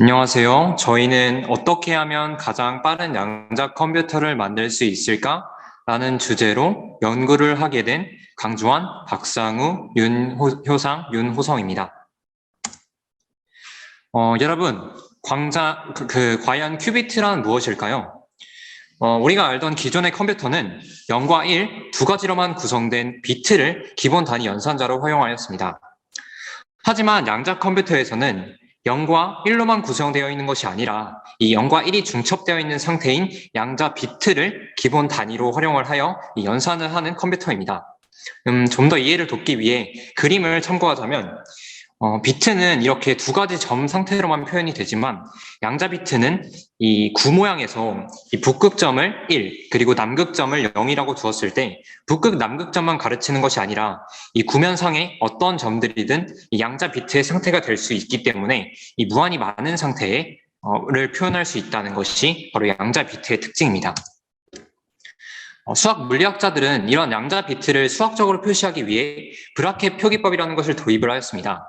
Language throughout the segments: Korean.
안녕하세요. 저희는 어떻게 하면 가장 빠른 양자 컴퓨터를 만들 수 있을까? 라는 주제로 연구를 하게 된 강주환, 박상우, 윤효상, 윤호성입니다. 여러분, 과연 큐비트란 무엇일까요? 우리가 알던 기존의 컴퓨터는 0과 1 두 가지로만 구성된 비트를 기본 단위 연산자로 활용하였습니다. 하지만 양자 컴퓨터에서는 0과 1로만 구성되어 있는 것이 아니라 이 0과 1이 중첩되어 있는 상태인 양자 비트를 기본 단위로 활용을 하여 이 연산을 하는 컴퓨터입니다. 좀 더 이해를 돕기 위해 그림을 참고하자면 비트는 이렇게 두 가지 점 상태로만 표현이 되지만 양자 비트는 이 구 모양에서 이 북극점을 1 그리고 남극점을 0이라고 두었을 때 북극 남극점만 가르치는 것이 아니라 이 구면상의 어떤 점들이든 이 양자 비트의 상태가 될 수 있기 때문에 이 무한히 많은 상태를 표현할 수 있다는 것이 바로 양자 비트의 특징입니다. 수학 물리학자들은 이런 양자 비트를 수학적으로 표시하기 위해 브라켓 표기법이라는 것을 도입을 하였습니다.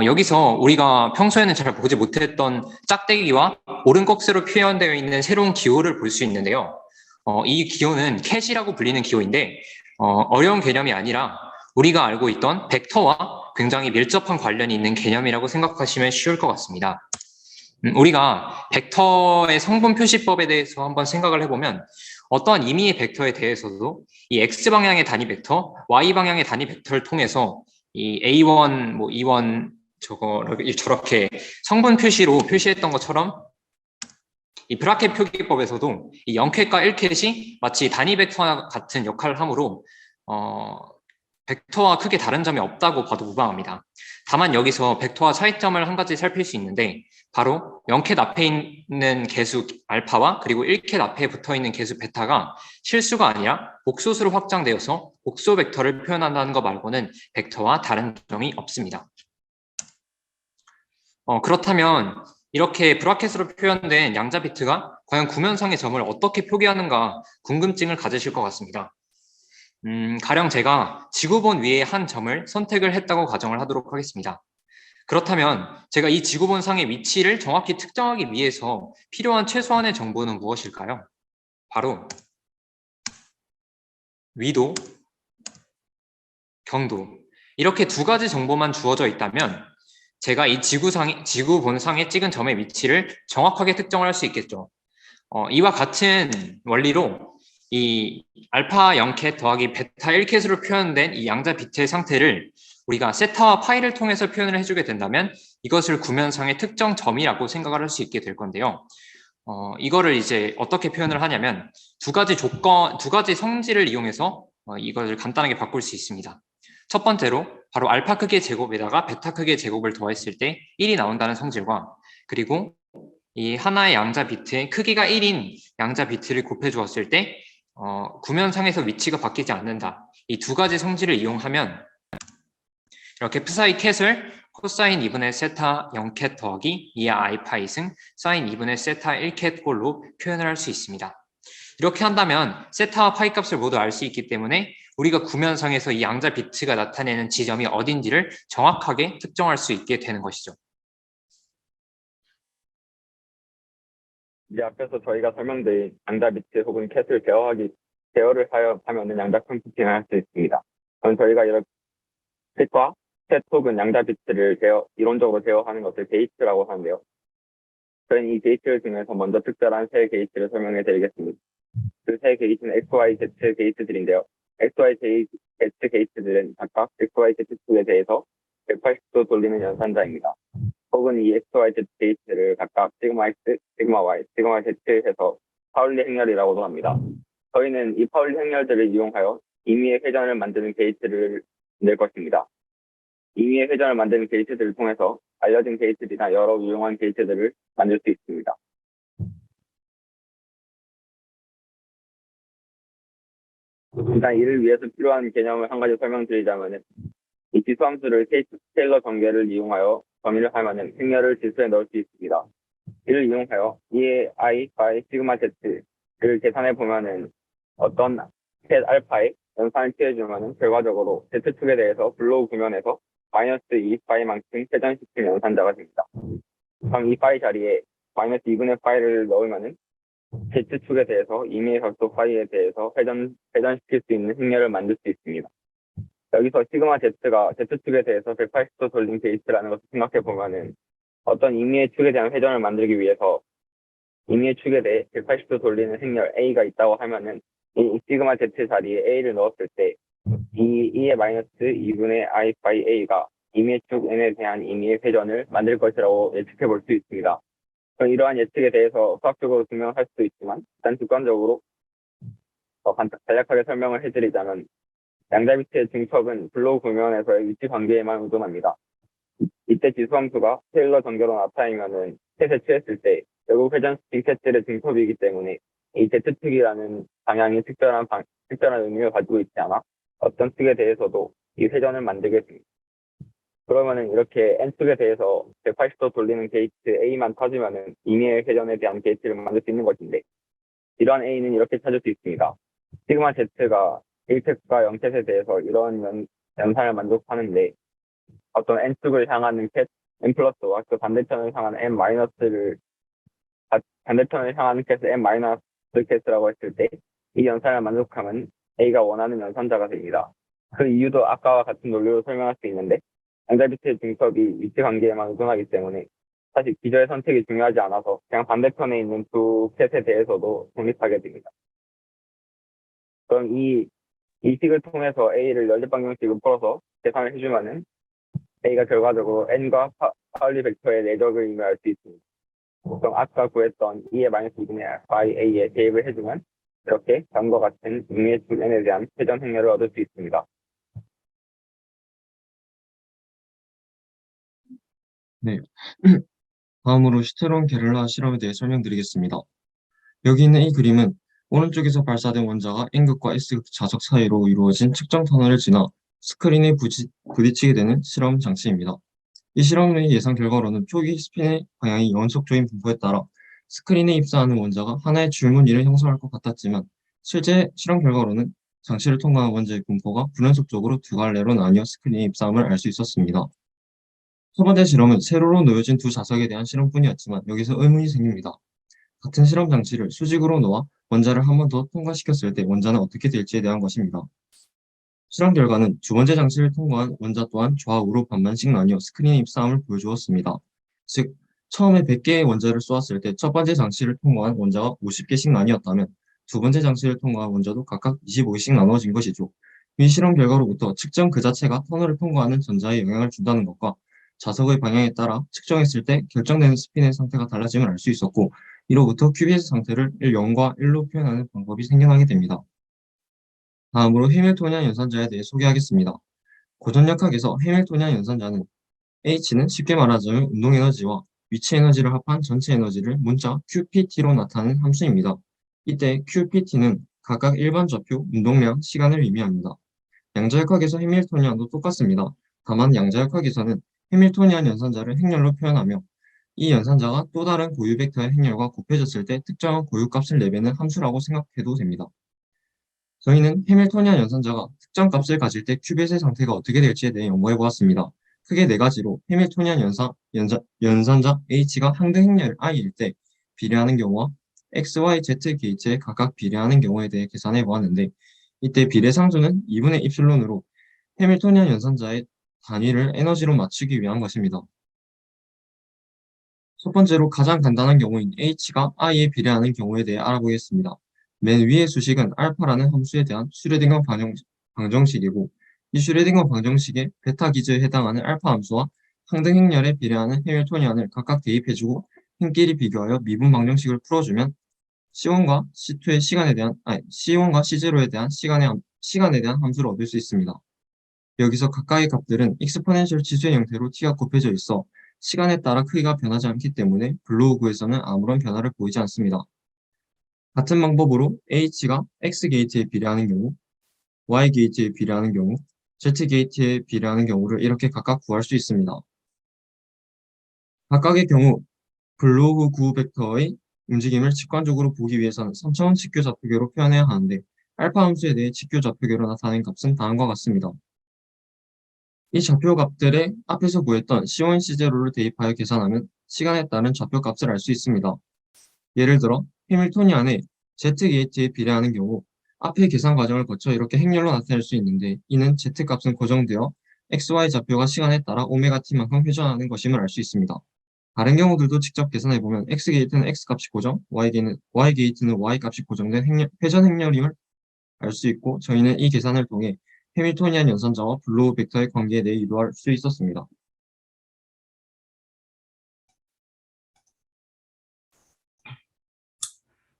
여기서 우리가 평소에는 잘 보지 못했던 짝대기와 오름꼭지로 표현되어 있는 새로운 기호를 볼 수 있는데요. 이 기호는 캣이라고 불리는 기호인데 어려운 개념이 아니라 우리가 알고 있던 벡터와 굉장히 밀접한 관련이 있는 개념이라고 생각하시면 쉬울 것 같습니다. 우리가 벡터의 성분 표시법에 대해서 한번 생각을 해보면 어떠한 임의의 벡터에 대해서도 이 X방향의 단위 벡터, Y방향의 단위 벡터를 통해서 이 A1, 뭐 E1 저렇게 성분 표시로 표시했던 것처럼 이 브라켓 표기법에서도 이 0캣과 1캣이 마치 단위 벡터와 같은 역할을 하므로 벡터와 크게 다른 점이 없다고 봐도 무방합니다. 다만 여기서 벡터와 차이점을 한 가지 살필 수 있는데 바로 0캣 앞에 있는 개수 알파와 그리고 1캣 앞에 붙어있는 개수 베타가 실수가 아니라 복소수로 확장되어서 복소 벡터를 표현한다는 것 말고는 벡터와 다른 점이 없습니다. 그렇다면 이렇게 브라켓으로 표현된 양자 비트가 과연 구면상의 점을 어떻게 표기하는가 궁금증을 가지실 것 같습니다. 가령 제가 지구본 위에 한 점을 선택을 했다고 가정을 하도록 하겠습니다. 그렇다면 제가 이 지구본 상의 위치를 정확히 특정하기 위해서 필요한 최소한의 정보는 무엇일까요? 바로 위도, 경도 이렇게 두 가지 정보만 주어져 있다면 제가 이 지구본상에 찍은 점의 위치를 정확하게 특정을 할 수 있겠죠. 이와 같은 원리로 이 알파 0캣 더하기 베타 1캣으로 표현된 이 양자 비트의 상태를 우리가 세타와 파이를 통해서 표현을 해주게 된다면 이것을 구면상의 특정 점이라고 생각을 할 수 있게 될 건데요. 이거를 이제 어떻게 표현을 하냐면 두 가지 성질을 이용해서 이것을 간단하게 바꿀 수 있습니다. 첫 번째로 바로 알파 크기의 제곱에다가 베타 크기의 제곱을 더했을 때 1이 나온다는 성질과 그리고 이 하나의 양자 비트의 크기가 1인 양자 비트를 곱해 주었을 때 구면상에서 위치가 바뀌지 않는다. 이 두 가지 성질을 이용하면 이렇게 p사이 캣을 코사인 2분의 세타 0캣 더하기 2의 알파 2승 사인 2분의 세타 1캣 꼴로 표현을 할 수 있습니다. 이렇게 한다면 세타와 파이 값을 모두 알 수 있기 때문에 우리가 구면상에서 이 양자 비트가 나타내는 지점이 어딘지를 정확하게 특정할 수 있게 되는 것이죠. 이제 앞에서 저희가 설명드린 양자 비트 혹은 캣을 제어를 하면은 양자 컴퓨팅을 할 수 있습니다. 그럼 저희가 이렇게 캣과 캣 혹은 양자 비트를 이론적으로 제어하는 것을 게이트라고 하는데요. 저희는 이 게이트를 중에서 먼저 특별한 세 게이트를 설명해 드리겠습니다. 그 세 게이트는 X, Y, Z 게이트들인데요. X, Y, Z 게이트들은 각각 X, Y, Z2에 대해서 180도 돌리는 연산자입니다. 혹은 이 X, Y, Z 게이트를 각각 시그마 X, 시그마 Y, 시그마 Z 해서 파울리 행렬이라고도 합니다. 저희는 이 파울리 행렬들을 이용하여 임의의 회전을 만드는 게이트를 낼 것입니다. 임의의 회전을 만드는 게이트들을 통해서 알려진 게이트들이나 여러 유용한 게이트들을 만들 수 있습니다. 일단 이를 위해서 필요한 개념을 한 가지 설명드리자면 이 지수함수를 테일러 전개를 이용하여 정의를 하면 행렬을 지수에 넣을 수 있습니다. 이를 이용하여 2의 I, by, 시그마 Z를 계산해 보면은 어떤 캣 알파의 연산을 취해주면은 결과적으로 Z축에 대해서 블로우 구면에서 마이너스 2 바이만큼 회전시키는 연산자가 됩니다. 그럼 이 파이 자리에 마이너스 2분의 파이를 넣으면은 Z축에 대해서 임의의 각도 파이에 대해서 회전시킬 수 있는 행렬을 만들 수 있습니다. 여기서 시그마 Z가 Z축에 대해서 180도 돌린 게이트라는 것을 생각해 보면은 어떤 임의의 축에 대한 회전을 만들기 위해서 임의의 축에 대해 180도 돌리는 행렬 A가 있다고 하면은 이 시그마 Z 자리에 A를 넣었을 때 이 E의 마이너스 2분의 I 파이 A가 임의의 축 N에 대한 임의의 회전을 만들 것이라고 예측해 볼 수 있습니다. 그럼 이러한 예측에 대해서 수학적으로 증명할 수도 있지만 일단 주관적으로 더 간략하게 설명을 해드리자면 양자비트의 증척은 블로우 구면에서의 위치 관계에만 의존합니다. 이때 지수함수가 테일러 전개로 나타나면은 셋에 취했을 때 결국 회전시킨 셋들의 증첩이기 때문에 이 Z축이라는 방향이 특별한 의미를 가지고 있지 않아 어떤 축에 대해서도 이 회전을 만들게 됩니다. 그러면은 이렇게 N축에 대해서 180도 돌리는 게이트 A만 터지면은 임의의 회전에 대한 게이트를 만들 수 있는 것인데 이러한 A는 이렇게 찾을 수 있습니다. 시그마 Z가 1셋과 0셋에 대해서 이런 연산을 만족하는데 어떤 N축을 향하는 셋 N 플러스와 그 반대편을 향하는 N 마이너스를 반대편을 향하는 셋을 N 마이너스 셋이라고 했을 때 이 연산을 만족하면 A가 원하는 연산자가 됩니다. 그 이유도 아까와 같은 논리로 설명할 수 있는데 양자비트의 증척이 위치 관계에만 의존하기 때문에 사실 기저의 선택이 중요하지 않아서 그냥 반대편에 있는 두 셋에 대해서도 성립하게 됩니다. 그럼 이 식을 통해서 A를 연립 방정식을 풀어서 계산을 해주면은 A가 결과적으로 N과 파울리 벡터의 내적을 의미할 수 있습니다. 그럼 아까 구했던 E의 마이너스 2분의 파이 A에 대입을 해주면 이렇게 다음과 같은 임의의 축 N에 대한 회전 행렬을 얻을 수 있습니다. 네. 다음으로 슈테론 게를라 실험에 대해 설명드리겠습니다. 여기 있는 이 그림은 오른쪽에서 발사된 원자가 N극과 S극 자석 사이로 이루어진 측정 터널을 지나 스크린에 부딪히게 되는 실험 장치입니다. 이 실험의 예상 결과로는 초기 스핀의 방향이 연속조인 분포에 따라 스크린에 입사하는 원자가 하나의 줄무늬를 형성할 것 같았지만 실제 실험 결과로는 장치를 통과한 원자의 분포가 불연속적으로 두 갈래로 나뉘어 스크린에 입사함을 알 수 있었습니다. 첫 번째 실험은 세로로 놓여진 두 자석에 대한 실험뿐이었지만 여기서 의문이 생깁니다. 같은 실험 장치를 수직으로 놓아 원자를 한 번 더 통과시켰을 때 원자는 어떻게 될지에 대한 것입니다. 실험 결과는 두 번째 장치를 통과한 원자 또한 좌우로 반반씩 나뉘어 스크린에 입사함을 보여주었습니다. 즉, 처음에 100개의 원자를 쏘았을 때 첫 번째 장치를 통과한 원자가 50개씩 나뉘었다면 두 번째 장치를 통과한 원자도 각각 25개씩 나눠진 것이죠. 이 실험 결과로부터 측정 그 자체가 터널을 통과하는 전자에 영향을 준다는 것과 자석의 방향에 따라 측정했을 때 결정되는 스핀의 상태가 달라짐을 알 수 있었고 이로부터 큐비에스 상태를 0과 1로 표현하는 방법이 생겨나게 됩니다. 다음으로 해밀토니안 연산자에 대해 소개하겠습니다. 고전역학에서 해밀토니안 연산자는 H는 쉽게 말하자면 운동에너지와 위치에너지를 합한 전체 에너지를 문자 QPT로 나타내는 함수입니다. 이때 QPT는 각각 일반 좌표, 운동량, 시간을 의미합니다. 양자역학에서 해밀토니안도 똑같습니다. 다만 양자역학에서는 해밀토니안 연산자를 행렬로 표현하며 이 연산자가 또 다른 고유 벡터의 행렬과 곱해졌을 때 특정한 고유값을 내배는 함수라고 생각해도 됩니다. 저희는 해밀토니안 연산자가 특정 값을 가질 때 큐벳의 상태가 어떻게 될지에 대해 연구해 보았습니다. 크게 네 가지로 해밀토니안 연산자 H가 항등 행렬 I일 때 비례하는 경우와 X, Y, Z 게이트에 각각 비례하는 경우에 대해 계산해 보았는데 이때 비례상수는 2분의 입실론으로 해밀토니안 연산자의 단위를 에너지로 맞추기 위한 것입니다. 첫 번째로 가장 간단한 경우인 H가 I에 비례하는 경우에 대해 알아보겠습니다. 맨 위의 수식은 알파라는 함수에 대한 슈레딩거 방정식이고 이 슈레딩거 방정식의 베타 기저에 해당하는 알파 함수와 항등 행렬에 비례하는 해밀토니안을 각각 대입해주고 힘끼리 비교하여 미분 방정식을 풀어주면 C1과 C2의 C1과 C0에 대한 시간에 대한 함수를 얻을 수 있습니다. 여기서 각각의 값들은 익스포넨셜 지수의 형태로 t가 곱해져 있어 시간에 따라 크기가 변하지 않기 때문에 블로우구에서는 아무런 변화를 보이지 않습니다. 같은 방법으로 H가 X 게이트에 비례하는 경우, Y 게이트에 비례하는 경우, Z 게이트에 비례하는 경우를 이렇게 각각 구할 수 있습니다. 각각의 경우 블로우 구 벡터의 움직임을 직관적으로 보기 위해서는 3차원 직교 좌표계로 표현해야 하는데 알파 함수에 대해 직교 좌표계로 나타낸 값은 다음과 같습니다. 이 좌표 값들의 앞에서 구했던 C1, C0를 대입하여 계산하면 시간에 따른 좌표값을 알 수 있습니다. 예를 들어 해밀토니안의 Z게이트에 비례하는 경우 앞의 계산 과정을 거쳐 이렇게 행렬로 나타낼 수 있는데 이는 Z값은 고정되어 XY 좌표가 시간에 따라 오메가 t만큼 회전하는 것임을 알 수 있습니다. 다른 경우들도 직접 계산해보면 X게이트는 X값이 고정, Y게이트는 Y값이 고정된 회전 행렬임을 알 수 있고 저희는 이 계산을 통해 해밀토니안 연산자와 블로우 벡터의 관계에 대해 이루할 수 있었습니다.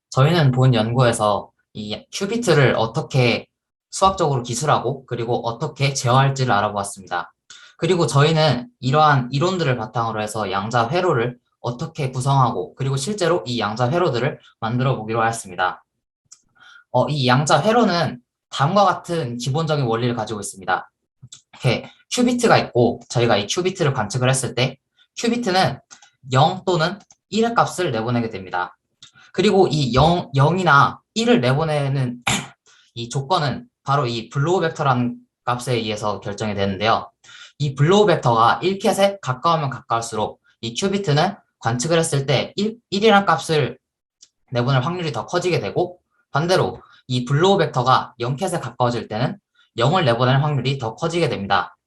저희는 본 연구에서 이 큐비트를 어떻게 수학적으로 기술하고 그리고 어떻게 제어할지를 알아보았습니다. 그리고 저희는 이러한 이론들을 바탕으로 해서 양자 회로를 어떻게 구성하고 그리고 실제로 이 양자 회로들을 만들어 보기로 하였습니다. 이 양자 회로는 다음과 같은 기본적인 원리를 가지고 있습니다. 이렇게 큐비트가 있고 저희가 이 큐비트를 관측을 했을 때 큐비트는 0 또는 1의 값을 내보내게 됩니다. 그리고 이 0이나 1을 내보내는 이 조건은 바로 이 블로우 벡터라는 값에 의해서 결정이 되는데요. 이 블로우 벡터가 1캣에 가까우면 가까울수록 이 큐비트는 관측을 했을 때 1이라는 값을 내보낼 확률이 더 커지게 되고 반대로 이 블로우 벡터가 0캣에 가까워질 때는 0을 내보낼 확률이 더 커지게 됩니다.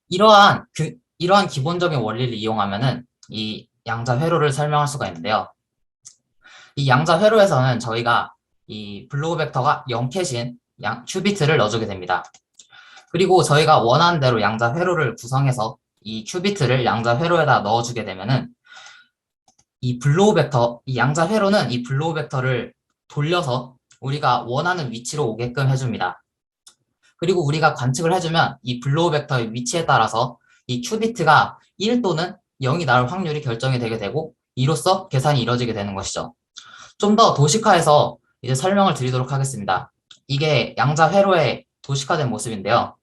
이러한 기본적인 원리를 이용하면은 이 양자 회로를 설명할 수가 있는데요. 이 양자 회로에서는 저희가 이 블로우 벡터가 0캣인 큐비트를 넣어주게 됩니다. 그리고 저희가 원하는 대로 양자 회로를 구성해서 이 큐비트를 양자 회로에다 넣어주게 되면은 이 양자 회로는 이 블로우 벡터를 돌려서 우리가 원하는 위치로 오게끔 해줍니다. 그리고 우리가 관측을 해주면 이 블로우 벡터의 위치에 따라서 이 큐비트가 1 또는 0이 나올 확률이 결정이 되게 되고 이로써 계산이 이루어지게 되는 것이죠. 좀 더 도식화해서 이제 설명을 드리도록 하겠습니다. 이게 양자 회로의 도식화된 모습인데요.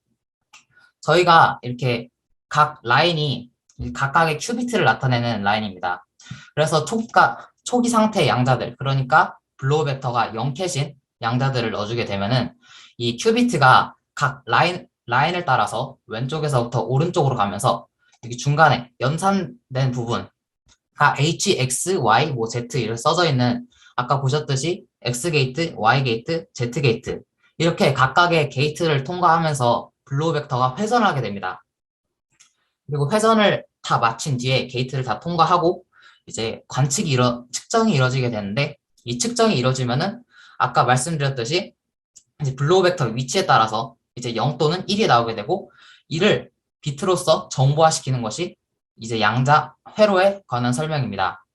저희가 이렇게 각 라인이 각각의 큐비트를 나타내는 라인입니다. 그래서 초기 상태의 양자들, 그러니까 블로우 벡터가 0캣인 양자들을 넣어주게 되면은 이 큐비트가 각 라인을 따라서 왼쪽에서부터 오른쪽으로 가면서 여기 중간에 연산된 부분, H, X, Y, 뭐 Z 이렇게 써져 있는 아까 보셨듯이 X 게이트, Y 게이트, Z 게이트 이렇게 각각의 게이트를 통과하면서 블로우 벡터가 회전을 하게 됩니다. 그리고 회전을 다 마친 뒤에 게이트를 다 통과하고 이제 측정이 이루어지게 되는데 이 측정이 이루어지면은 아까 말씀드렸듯이 이제 블로우 벡터 위치에 따라서 이제 0 또는 1이 나오게 되고 이를 비트로서 정보화시키는 것이 이제 양자 회로에 관한 설명입니다.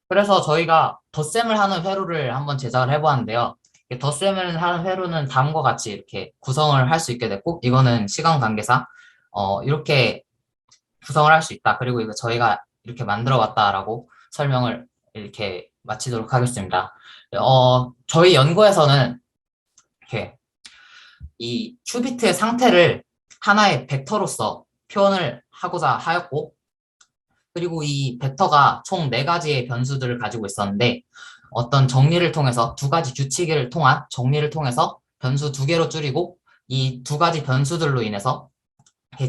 그래서 저희가 덧셈을 하는 회로를 한번 제작을 해보았는데요. 덧셈을 하는 회로는 다음과 같이 이렇게 구성을 할 수 있게 됐고 이거는 시간 관계상 이렇게 구성을 할 수 있다. 그리고 이거 저희가 이렇게 만들어 봤다라고 설명을 이렇게 마치도록 하겠습니다. 저희 연구에서는 이렇게 이 큐비트의 상태를 하나의 벡터로서 표현을 하고자 하였고 그리고 이 벡터가 총 4가지의 변수들을 가지고 있었는데 어떤 정리를 통해서 2가지 규칙을 통한 정리를 통해서 변수 2개로 줄이고 이 2가지 변수들로 인해서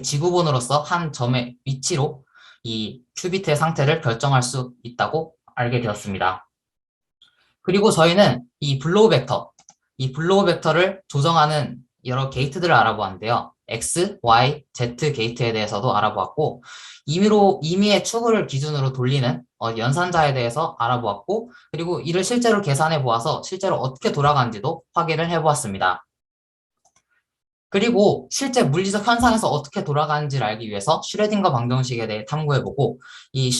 지구본으로서 한 점의 위치로 이 큐비트의 상태를 결정할 수 있다고 알게 되었습니다. 그리고 저희는 이 블로우 벡터를 조정하는 여러 게이트들을 알아보았는데요. X, Y, Z 게이트에 대해서도 알아보았고 임의의 축을 기준으로 돌리는 연산자에 대해서 알아보았고 그리고 이를 실제로 계산해 보아서 실제로 어떻게 돌아가는지도 확인을 해보았습니다. 그리고 실제 물리적 현상에서 어떻게 돌아가는지를 알기 위해서 슈레딩거 방정식에 대해 탐구해보고 이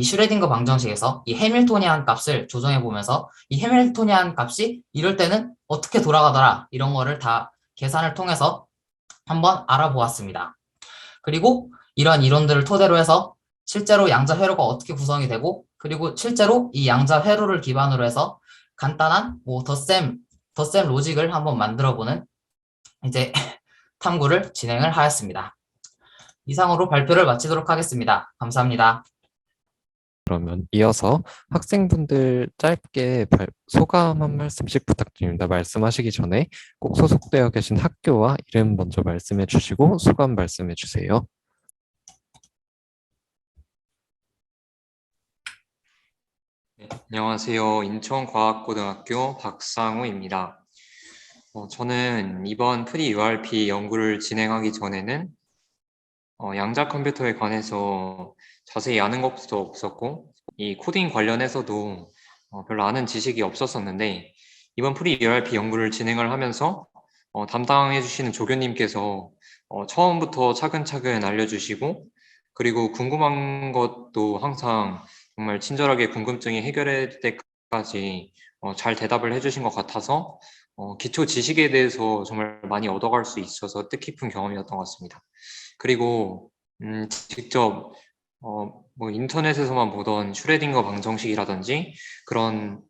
슈레딩거 방정식에서 이 해밀토니안 값을 조정해보면서 이 해밀토니안 값이 이럴 때는 어떻게 돌아가더라 이런 거를 다 계산을 통해서 한번 알아보았습니다. 그리고 이런 이론들을 토대로 해서 실제로 양자 회로가 어떻게 구성이 되고 그리고 실제로 이 양자 회로를 기반으로 해서 간단한 뭐 덧셈 로직을 한번 만들어보는 이제 탐구를 진행을 하였습니다. 이상으로 발표를 마치도록 하겠습니다. 감사합니다. 그러면 이어서 학생분들 짧게 소감 한 말씀씩 부탁드립니다. 말씀하시기 전에 꼭 소속되어 계신 학교와 이름 먼저 말씀해 주시고 소감 말씀해 주세요. 안녕하세요. 인천과학고등학교 박상우입니다. 저는 이번 프리-URP 연구를 진행하기 전에는 양자 컴퓨터에 관해서 자세히 아는 것도 없었고, 이 코딩 관련해서도 별로 아는 지식이 없었었는데, 이번 프리-URP 연구를 진행을 하면서 담당해 주시는 조교님께서 처음부터 차근차근 알려주시고, 그리고 궁금한 것도 항상 정말 친절하게 궁금증이 해결될 때까지 잘 대답을 해주신 것 같아서 기초 지식에 대해서 정말 많이 얻어갈 수 있어서 뜻깊은 경험이었던 것 같습니다. 그리고 직접 뭐 인터넷에서만 보던 슈레딩거 방정식이라든지 그런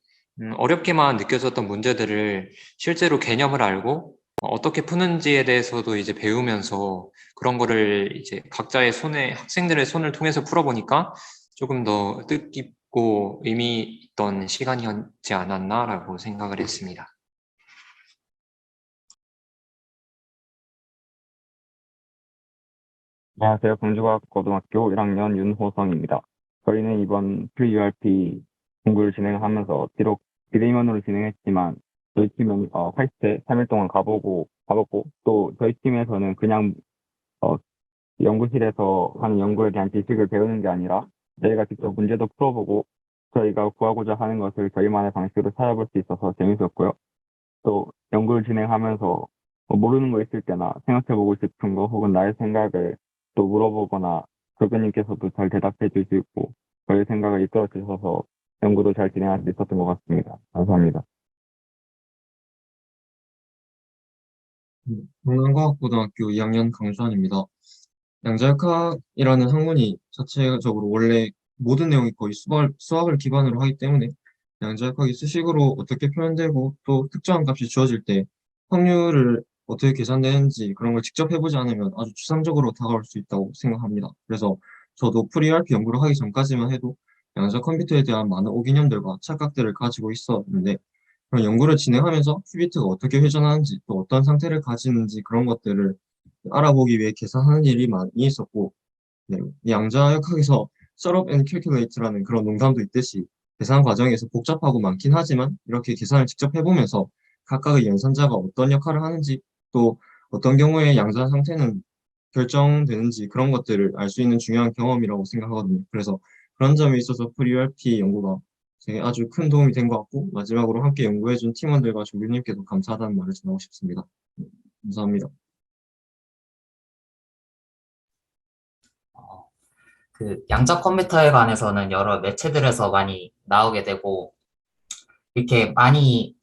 어렵게만 느껴졌던 문제들을 실제로 개념을 알고 어떻게 푸는지에 대해서도 이제 배우면서 그런 거를 이제 각자의 손에 학생들의 손을 통해서 풀어보니까 조금 더 뜻깊고 의미 있던 시간이었지 않았나라고 생각을 했습니다. 안녕하세요. 경주과학고등학교 1학년 윤호성입니다. 저희는 이번 pre-URP 공부를 진행하면서 비록 비대면으로 진행했지만 저희 팀은 화이트에 3일 동안 가보고 또 저희 팀에서는 그냥 연구실에서 하는 연구에 대한 지식을 배우는 게 아니라 저희가 직접 문제도 풀어보고 저희가 구하고자 하는 것을 저희만의 방식으로 찾아볼 수 있어서 재밌었고요. 또 연구를 진행하면서 모르는 거 있을 때나 생각해보고 싶은 거 혹은 나의 생각을 또 물어보거나 교수님께서도 잘 대답해 주시고 저희 생각을 이끌어 주셔서 연구도 잘 진행할 수 있었던 것 같습니다. 감사합니다. 경남과학고등학교 2학년 강주환입니다. 양자역학이라는 학문이 자체적으로 원래 모든 내용이 거의 수학을 기반으로 하기 때문에 양자역학이 수식으로 어떻게 표현되고 또 특정한 값이 주어질 때 확률을 어떻게 계산되는지 그런 걸 직접 해보지 않으면 아주 추상적으로 다가올 수 있다고 생각합니다. 그래서 저도 프리-RP 연구를 하기 전까지만 해도 양자 컴퓨터에 대한 많은 오개념들과 착각들을 가지고 있었는데 그런 연구를 진행하면서 큐비트가 어떻게 회전하는지 또 어떤 상태를 가지는지 그런 것들을 알아보기 위해 계산하는 일이 많이 있었고 네, 양자역학에서 Solve and Calculate라는 그런 농담도 있듯이 계산 과정에서 복잡하고 많긴 하지만 이렇게 계산을 직접 해보면서 각각의 연산자가 어떤 역할을 하는지 또 어떤 경우에 양자 상태는 결정되는지 그런 것들을 알 수 있는 중요한 경험이라고 생각하거든요. 그래서 그런 점에 있어서 프리RP 연구가 되게 아주 큰 도움이 된 것 같고 마지막으로 함께 연구해준 팀원들과 조교님께도 감사하다는 말을 전하고 싶습니다. 네, 감사합니다. 어, 그 양자 컴퓨터에 관해서는 여러 매체들에서 많이 나오게 되고 이렇게 많이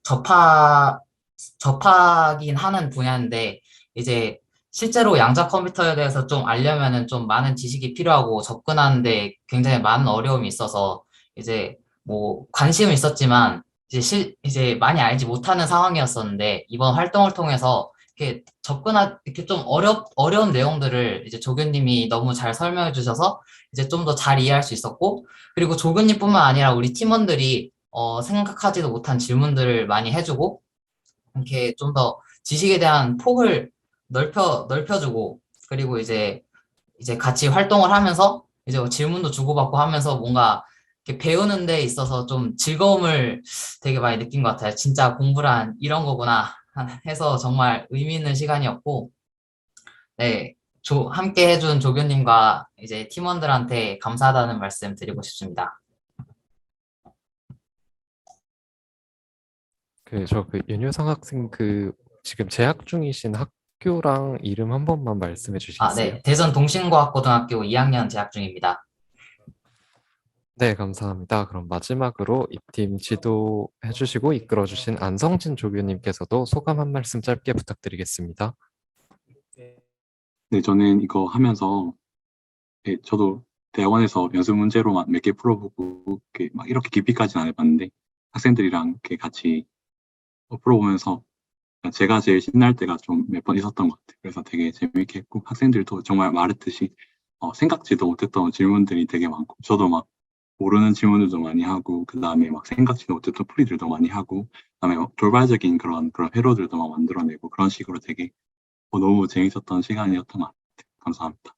접하긴 하는 분야인데 이제 실제로 양자 컴퓨터에 대해서 좀 알려면은 좀 많은 지식이 필요하고 접근하는데 굉장히 많은 어려움이 있어서 이제 뭐 관심은 있었지만 이제 많이 알지 못하는 상황이었었는데 이번 활동을 통해서 이렇게 좀 어려운 내용들을 이제 조교님이 너무 잘 설명해 주셔서 이제 좀 더 잘 이해할 수 있었고 그리고 조교님뿐만 아니라 우리 팀원들이 생각하지도 못한 질문들을 많이 해주고 이렇게 좀 더 지식에 대한 폭을 넓혀주고 그리고 이제 같이 활동을 하면서 이제 뭐 질문도 주고받고 하면서 뭔가 이렇게 배우는 데 있어서 좀 즐거움을 되게 많이 느낀 것 같아요. 진짜 공부란 이런 거구나 해서 정말 의미 있는 시간이었고 네, 함께 해준 조교님과 이제 팀원들한테 감사하다는 말씀 드리고 싶습니다. 윤효성 학생 지금 재학 중이신 학교랑 이름 한 번만 말씀해 주시겠어요? 네. 대전 동신과학고등학교 2학년 재학 중입니다. 네, 감사합니다. 그럼 마지막으로 입팀 지도해 주시고 이끌어 주신 안성진 조교님께서도 소감 한 말씀 짧게 부탁드리겠습니다. 네, 저는 이거 하면서 저도 대학원에서 연습 문제로만 몇 개 풀어보고 막 이렇게 깊이까지는 안 해봤는데 학생들이랑 이렇게 같이 풀어보면서 제가 제일 신날 때가 좀 몇 번 있었던 것 같아요. 그래서 되게 재밌게 했고 학생들도 정말 말했듯이 생각지도 못했던 질문들이 되게 많고 저도 막 모르는 질문들도 많이 하고 그 다음에 막 생각지도 못했던 풀이들도 많이 하고 그 다음에 막 돌발적인 그런 회로들도 막 만들어내고 그런 식으로 되게 너무 재밌었던 시간이었던 것 같아요. 감사합니다.